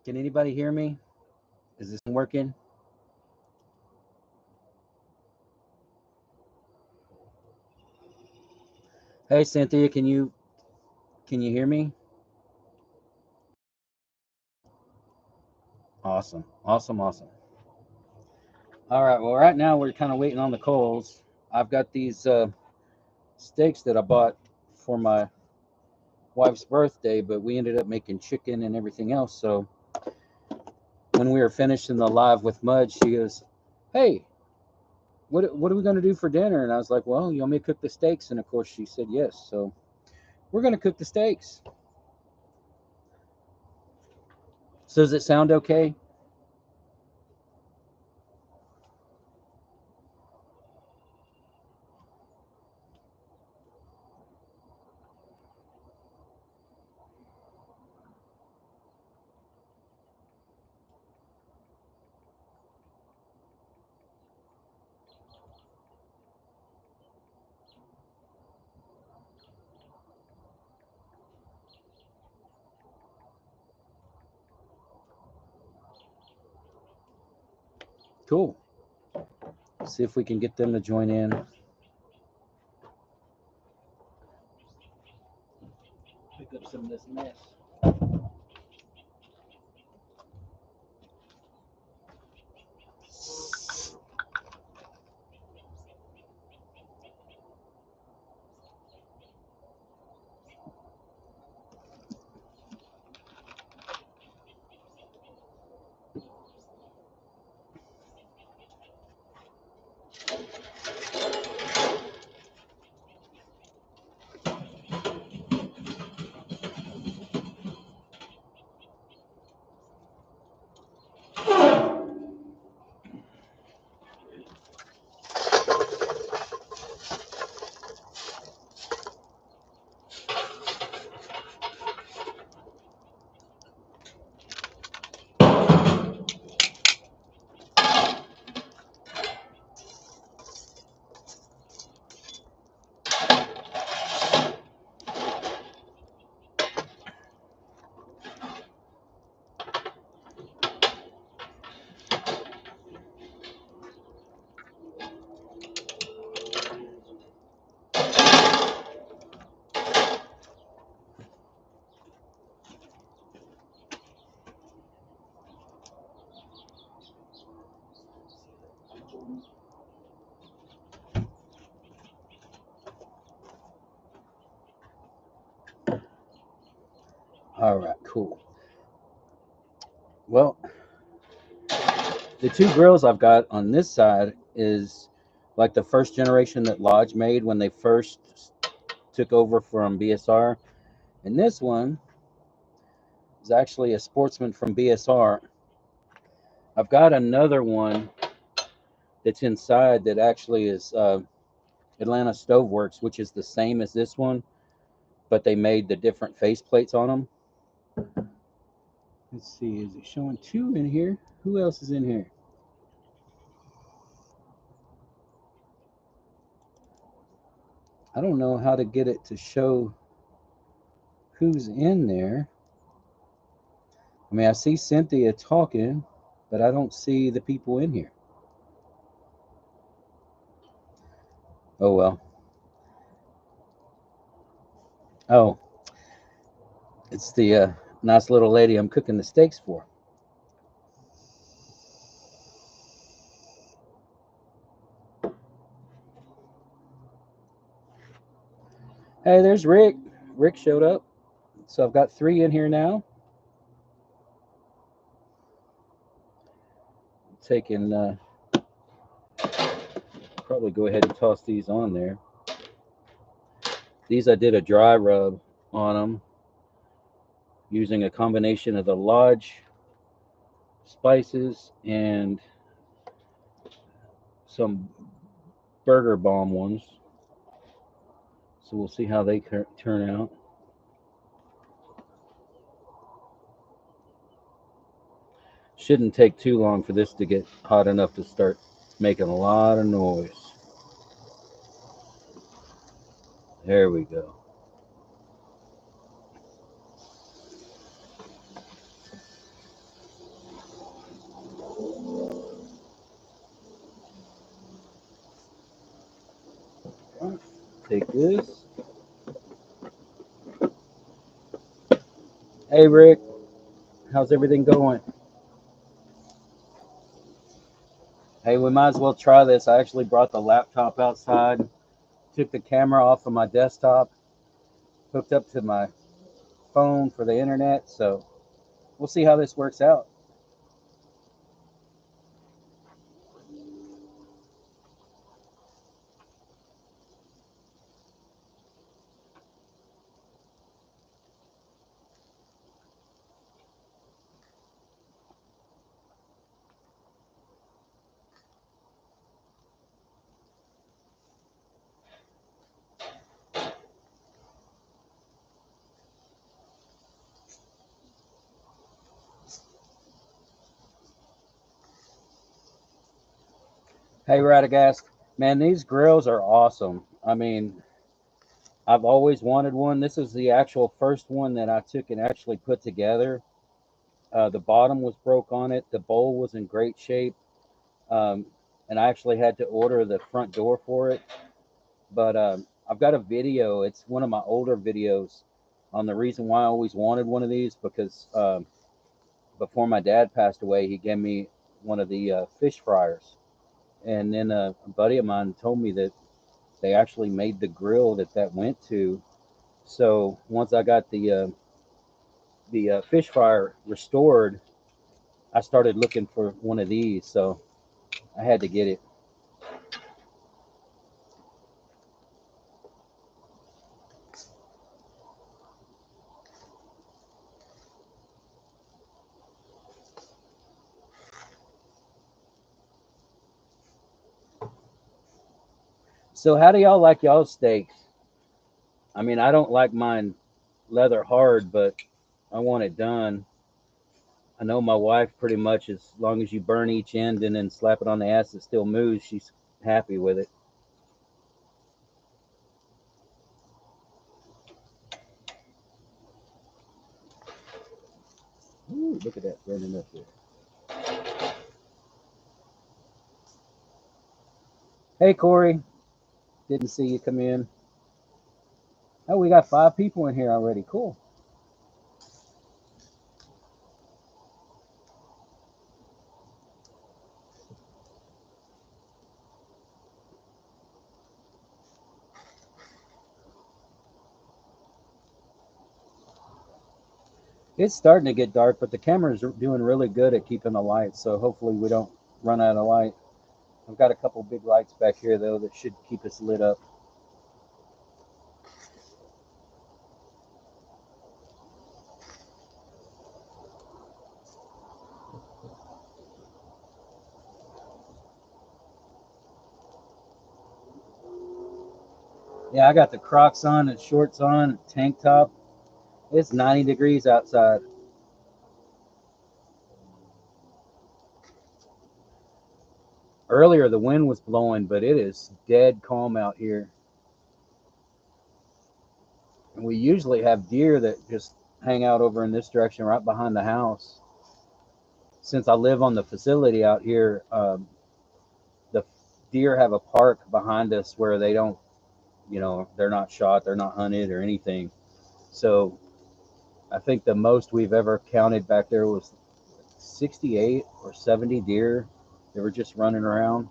Can anybody hear me? Is this working? Hey Cynthia, can you hear me? Awesome. Awesome, awesome. All right, well right now we're kind of waiting on the coals. I've got these steaks that I bought for my wife's birthday, but we ended up making chicken and everything else. So when we were finishing the live with Mud, she goes, "Hey, what are we going to do for dinner?" And I was like, "Well, you want me to cook the steaks?" And of course she said yes. So we're going to cook the steaks. So does it sound okay? Cool. See if we can get them to join in. Pick up some of this mess. All right, cool. Well, the two grills I've got on this side is like the first generation that Lodge made when they first took over from BSR. And this one is actually a Sportsman from BSR. I've got another one that's inside that actually is Atlanta Stoveworks, which is the same as this one, but they made the different face plates on them. Let's see, is it showing two in here? Who else is in here? I don't know how to get it to show who's in there. I mean, I see Cynthia talking, but I don't see the people in here. Oh, well. Oh, it's the nice little lady I'm cooking the steaks for. Hey, there's Rick. Rick showed up. So I've got three in here now. Taking, probably go ahead and toss these on there. These I did a dry rub on them using a combination of the Lodge spices and some Burger Bomb ones. So we'll see how they turn out. Shouldn't take too long for this to get hot enough to start making a lot of noise. There we go. take this. Hey, Rick, how's everything going? Hey, we might as well try this. I actually brought the laptop outside, took the camera off of my desktop, hooked up to my phone for the internet, so we'll see how this works out. Hey, Radagast, man, these grills are awesome. I mean, I've always wanted one. This is the actual first one that I took and actually put together. The bottom was broke on it. The bowl was in great shape. Um, and I actually had to order the front door for it. But I've got a video. It's one of my older videos on the reason why I always wanted one of these because before my dad passed away, he gave me one of the fish fryers. And then a buddy of mine told me that they actually made the grill that went to. So once I got the fish fryer restored, I started looking for one of these. So I had to get it. So how do y'all like y'all's steaks? I mean, I don't like mine leather hard, but I want it done. I know my wife pretty much, as long as you burn each end and then slap it on the ass, it still moves. She's happy with it. Ooh, look at that burning up there. Hey, Corey. Didn't see you come in. Oh, we got 5 people in here already. Cool. It's starting to get dark, but the camera's doing really good at keeping the light, so hopefully we don't run out of light. I've got a couple big lights back here, though, that should keep us lit up. Yeah, I got the Crocs on and shorts on, tank top. It's 90 degrees outside. Earlier, the wind was blowing, but it is dead calm out here. And we usually have deer that just hang out over in this direction right behind the house. Since I live on the facility out here, the deer have a park behind us where they don't, they're not shot, they're not hunted or anything. So I think the most we've ever counted back there was 68 or 70 deer. They were just running around.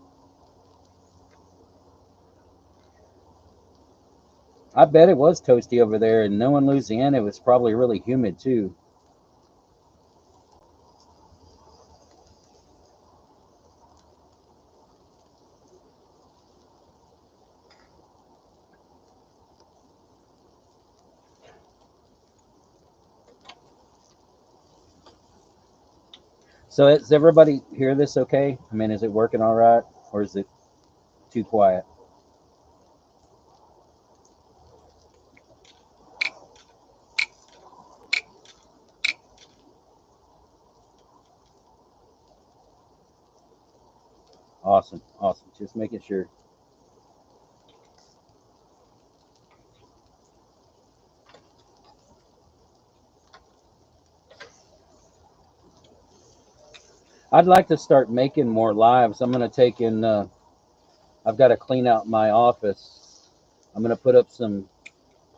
I bet it was toasty over there, and knowing Louisiana, it was probably really humid too. So, does everybody hear this okay? I mean, is it working all right, or is it too quiet? Awesome, awesome. Just making sure. I'd like to start making more lives. I'm going to take in, I've got to clean out my office. I'm gonna put up some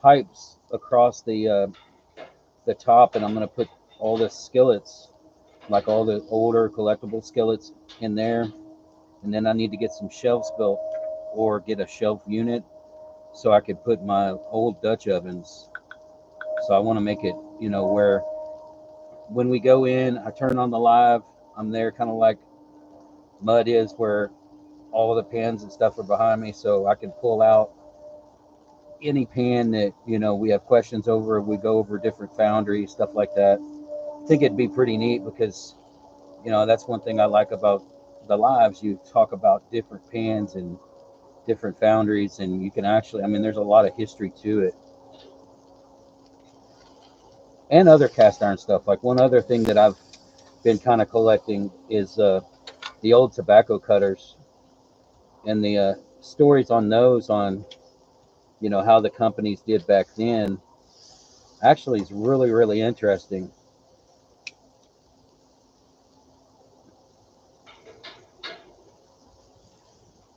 pipes across the top, and I'm gonna put all the skillets, like all the older collectible skillets, in there. And then I need to get some shelves built or get a shelf unit so I could put my old Dutch ovens. So I want to make it, where when we go in, I turn on the live, I'm there kind of like mud is, where all the pans and stuff are behind me, so I can pull out any pan that, we have questions over. We go over different foundries, stuff like that. I think it'd be pretty neat because, that's one thing I like about the lives. You talk about different pans and different foundries, and you can actually, there's a lot of history to it. And other cast iron stuff. Like one other thing that I've been kind of collecting is the old tobacco cutters, and the stories on those, on how the companies did back then, actually is really, really interesting.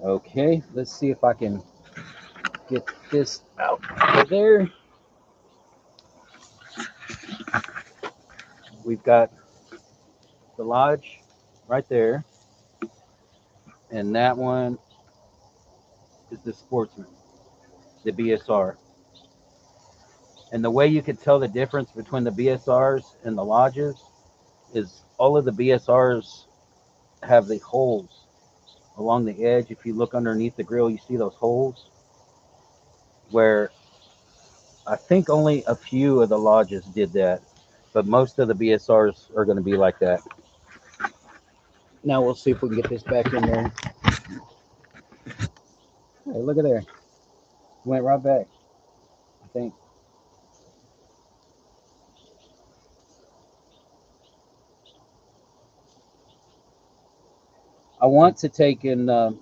Okay, let's see if I can get this out of there. We've got the Lodge right there, and that one is the Sportsman, the BSR. And the way you could tell the difference between the BSRs and the Lodges is all of the BSRs have the holes along the edge. If you look underneath the grill, you see those holes, where I think only a few of the Lodges did that, but most of the BSRs are going to be like that. Now we'll see if we can get this back in there. Hey, look at there. Went right back, I think. I want to take in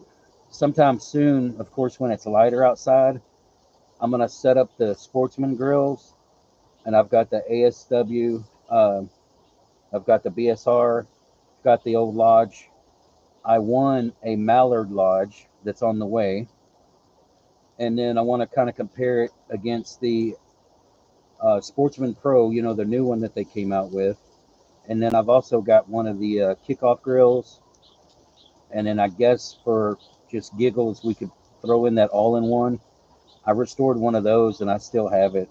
sometime soon, of course, when it's lighter outside, I'm going to set up the Sportsman grills, and I've got the ASW, I've got the BSR, got the old Lodge. I won a Mallard Lodge that's on the way, and then I want to kind of compare it against the Sportsman Pro, the new one that they came out with. And then I've also got one of the kickoff grills, and then I guess for just giggles, we could throw in that all-in-one. I restored one of those, and I still have it.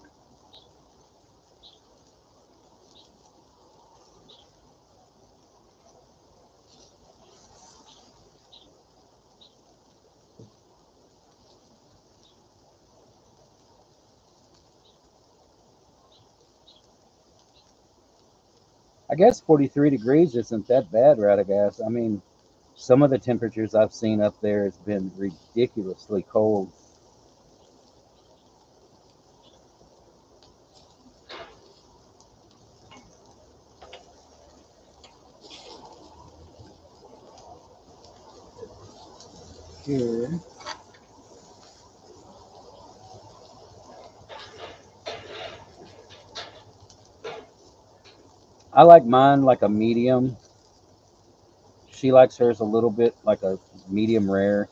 I guess 43 degrees isn't that bad, Radagast. Some of the temperatures I've seen up there has been ridiculously cold. Here. I like mine like a medium. She likes hers a little bit like a medium rare.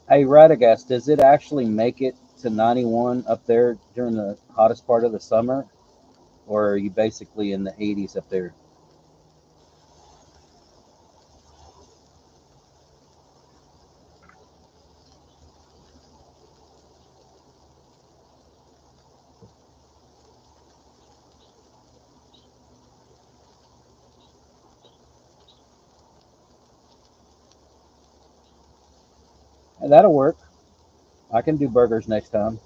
Hey, Radagast, does it actually make it to 91 up there during the hottest part of the summer? Or are you basically in the 80s up there? That'll work. I can do burgers next time.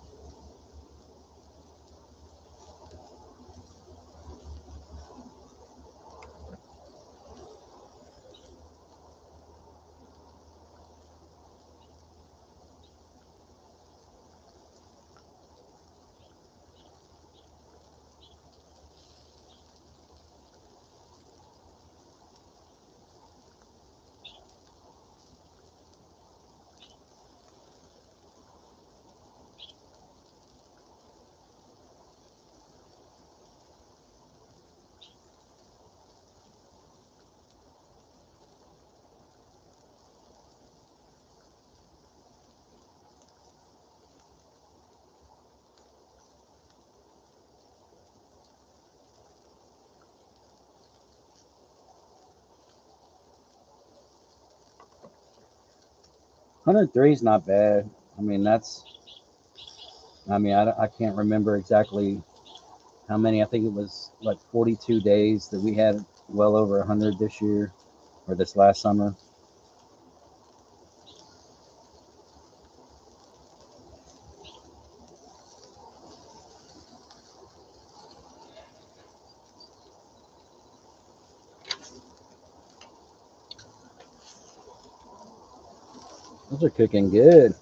103 is not bad. I mean, I can't remember exactly how many. I think it was like 42 days that we had well over 100 this year or this last summer. Those are cooking good.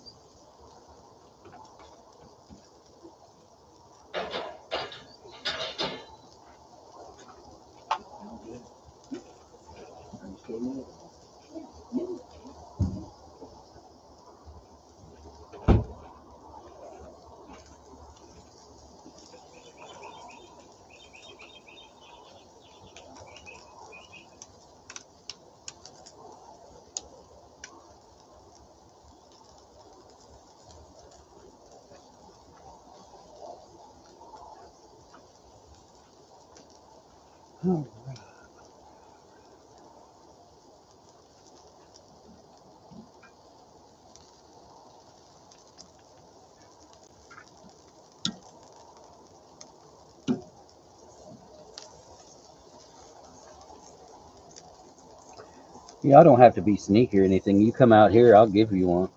Yeah, I don't have to be sneaky or anything. You come out here, I'll give you one.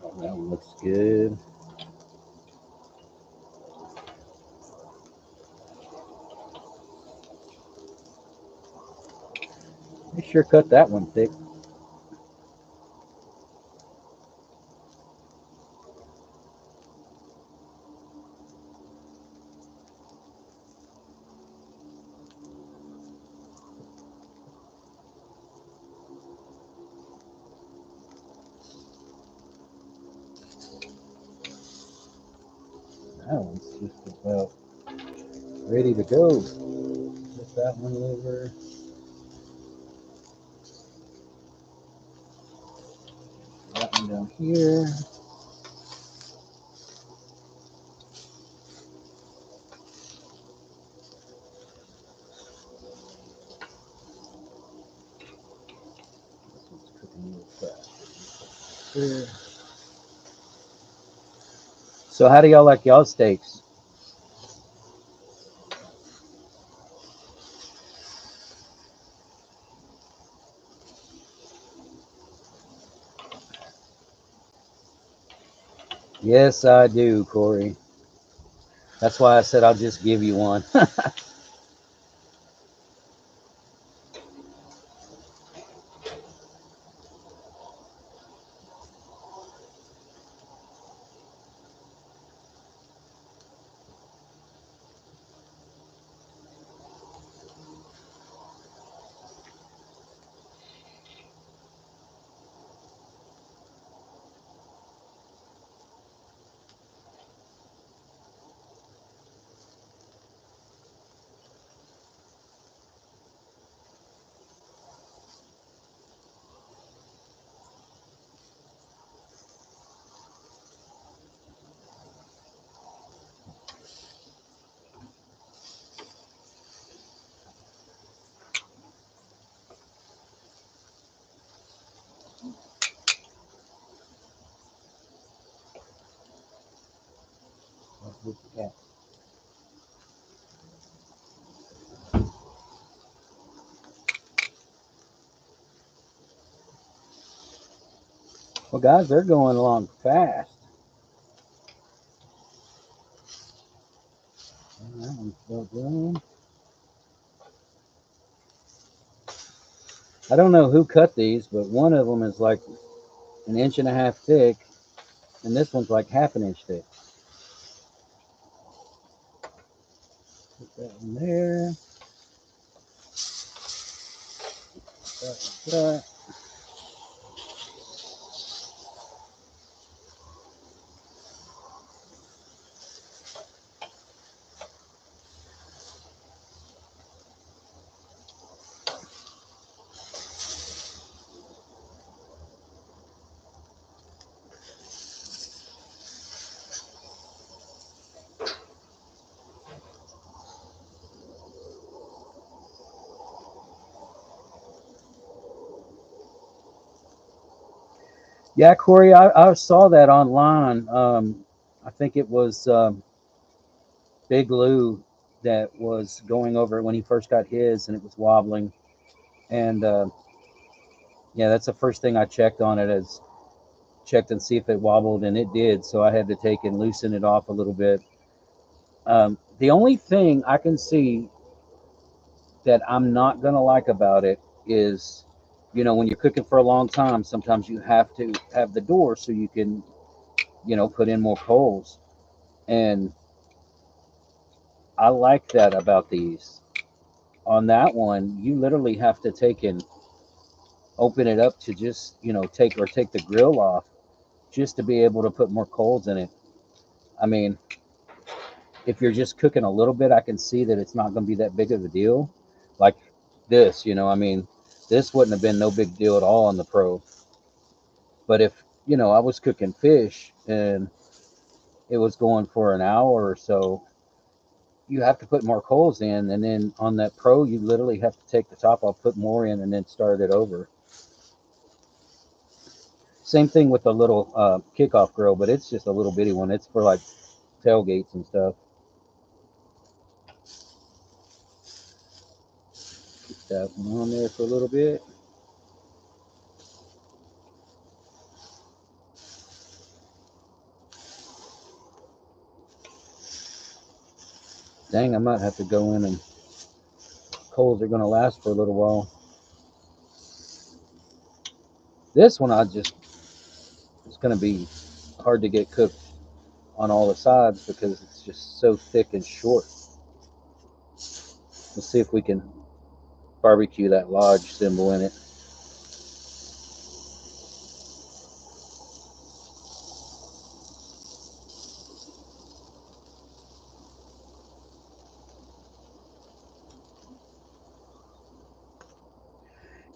Oh, that one looks good. They sure cut that one thick. That one's just about ready to go. Put that one over. That one down here. This one's cooking real fast. There. So how do y'all like y'all steaks? Yes, I do, Corey. That's why I said I'll just give you one. Well, guys, they're going along fast. That one's well done. I don't know who cut these, but one of them is like an inch and a half thick, and this one's like half an inch thick. Put that in there. That. Yeah, Corey, I saw that online. I think it was Big Lou that was going over it when he first got his, and it was wobbling. And yeah, that's the first thing I checked on it, as checked and see if it wobbled, and it did. So I had to take and loosen it off a little bit. The only thing I can see that I'm not gonna like about it is, when you're cooking for a long time, sometimes you have to have the door so you can, put in more coals. And I like that about these. On that one, you literally have to take and open it up to just, take the grill off just to be able to put more coals in it. I mean, if you're just cooking a little bit, I can see that it's not going to be that big of a deal. Like this, I mean, this wouldn't have been no big deal at all on the Pro. But if, I was cooking fish and it was going for an hour or so, you have to put more coals in. And then on that Pro, you literally have to take the top off, put more in, and then start it over. Same thing with the little kickoff grill, but it's just a little bitty one. It's for like tailgates and stuff. Keep that one on there for a little bit. Dang, I might have to go in, and coals are going to last for a little while. This one, it's going to be hard to get cooked on all the sides because it's just so thick and short. Let's see if we can barbecue that lodge symbol in it.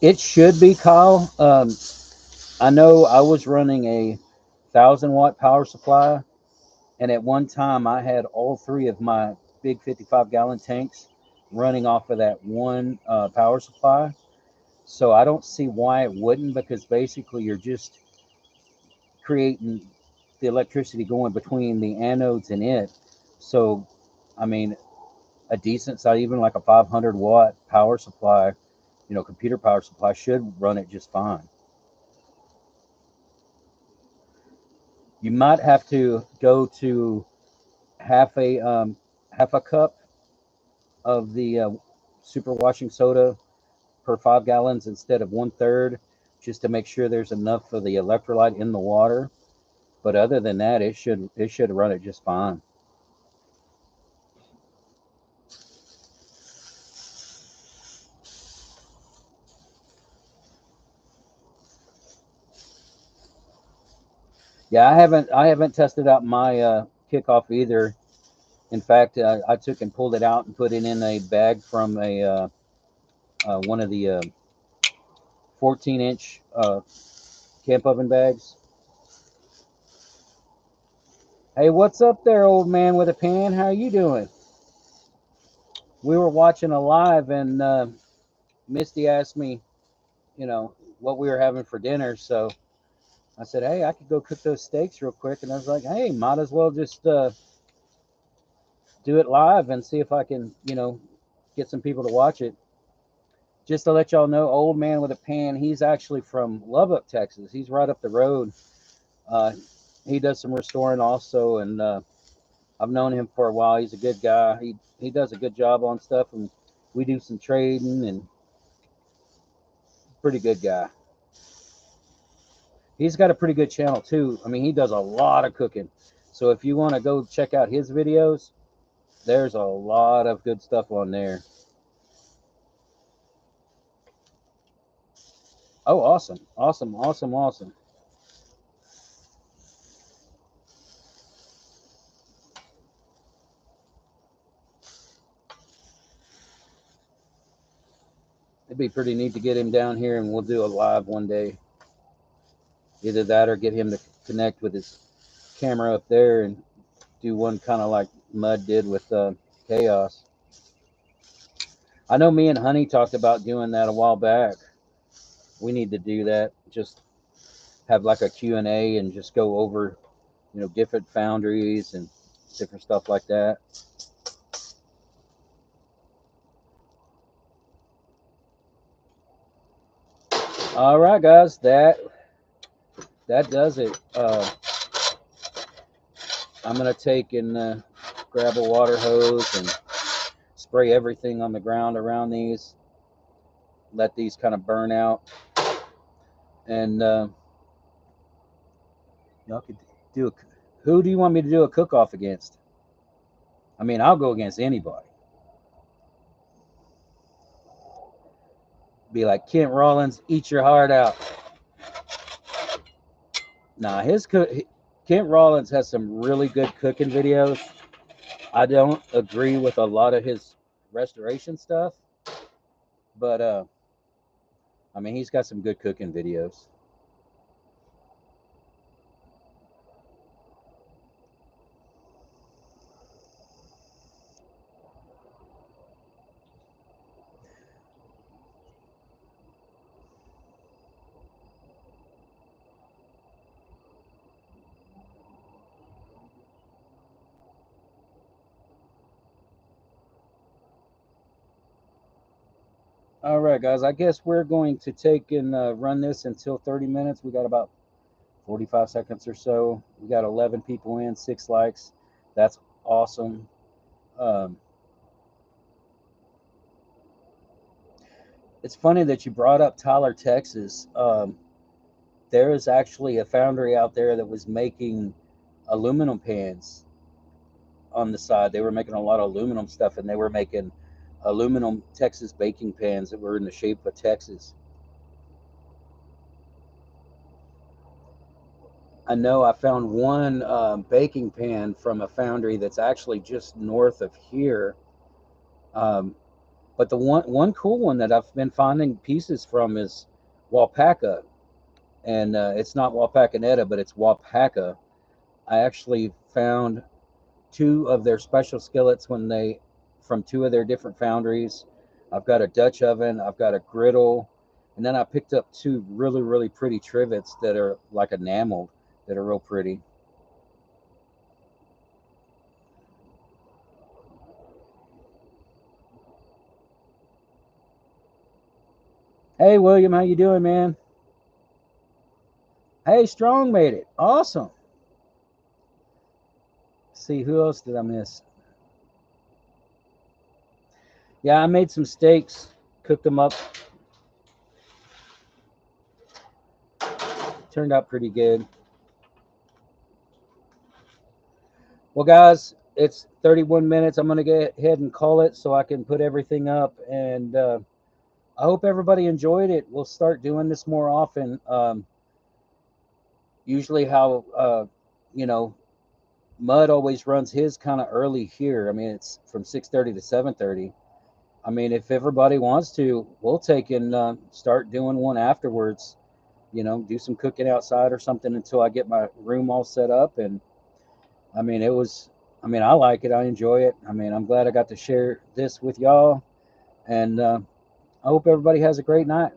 It should be, Kyle. I know I was running a 1,000-watt power supply, and at one time I had all three of my big 55-gallon tanks running off of that one power supply. So I don't see why it wouldn't, because basically you're just creating the electricity going between the anodes and it. So, I mean, a decent size, even like a 500-watt power supply, computer power supply, should run it just fine. You might have to go to half a half a cup of the super washing soda per 5 gallons instead of 1/3, just to make sure there's enough of the electrolyte in the water. But other than that, it should run it just fine. Yeah, I haven't tested out my kickoff either. In fact, I took and pulled it out and put it in a bag from a one of the 14-inch camp oven bags. Hey, what's up there, old man with a pan? How you doing? We were watching a live, and Misty asked me, what we were having for dinner. So I said, hey, I could go cook those steaks real quick. And I was like, hey, might as well just do it live and see if I can, get some people to watch it. Just to let y'all know, old man with a pan, he's actually from Lubbock, Texas. He's right up the road. Uh, he does some restoring also, and I've known him for a while. He's a good guy. He does a good job on stuff, and we do some trading, and pretty good guy. He's got a pretty good channel too. I mean, he does a lot of cooking. So if you want to go check out his videos, there's a lot of good stuff on there. Oh, awesome. Awesome, awesome, awesome. It'd be pretty neat to get him down here, and we'll do a live one day. Either that or get him to connect with his camera up there and do one kind of like Mud did with Chaos. I know me and Honey talked about doing that a while back. We need to do that. Just have like a Q&A and just go over, you know, different foundries and different stuff like that. All right, guys, that does it. I'm gonna take and grab a water hose and spray everything on the ground around these. Let these kind of burn out, and y'all could do a. Who do you want me to do a cook-off against? I mean, I'll go against anybody. Be like Kent Rollins, eat your heart out. Nah, Kent Rollins has some really good cooking videos. I don't agree with a lot of his restoration stuff, but I mean, he's got some good cooking videos. All right, guys, I guess we're going to take and run this until 30 minutes. We got about 45 seconds or so. We got 11 people in, 6 likes. That's awesome. It's funny that you brought up Tyler, Texas. There is actually a foundry out there that was making aluminum pans on the side. They were making a lot of aluminum stuff, and they were making aluminum Texas baking pans that were in the shape of Texas. I know I found one baking pan from a foundry that's actually just north of here. But the one cool one that I've been finding pieces from is Wapaka, and it's not Wapakoneta, but it's Wapaka. I actually found 2 of their special skillets from 2 of their different foundries. I've got a Dutch oven, I've got a griddle, and then I picked up 2 really, really pretty trivets that are like enameled, that are real pretty. Hey, William, how you doing, man? Hey, Strong made it. Awesome. Let's see, who else did I miss? Yeah, I made some steaks, cooked them up. Turned out pretty good. Well, guys, it's 31 minutes. I'm going to go ahead and call it so I can put everything up. And I hope everybody enjoyed it. We'll start doing this more often. Usually how, you know, Mud always runs his kind of early here. I mean, it's from 6:30 to 7:30. I mean, if everybody wants to, we'll take and start doing one afterwards. You know, do some cooking outside or something until I get my room all set up. And I mean, I mean, I like it. I enjoy it. I mean, I'm glad I got to share this with y'all. And I hope everybody has a great night.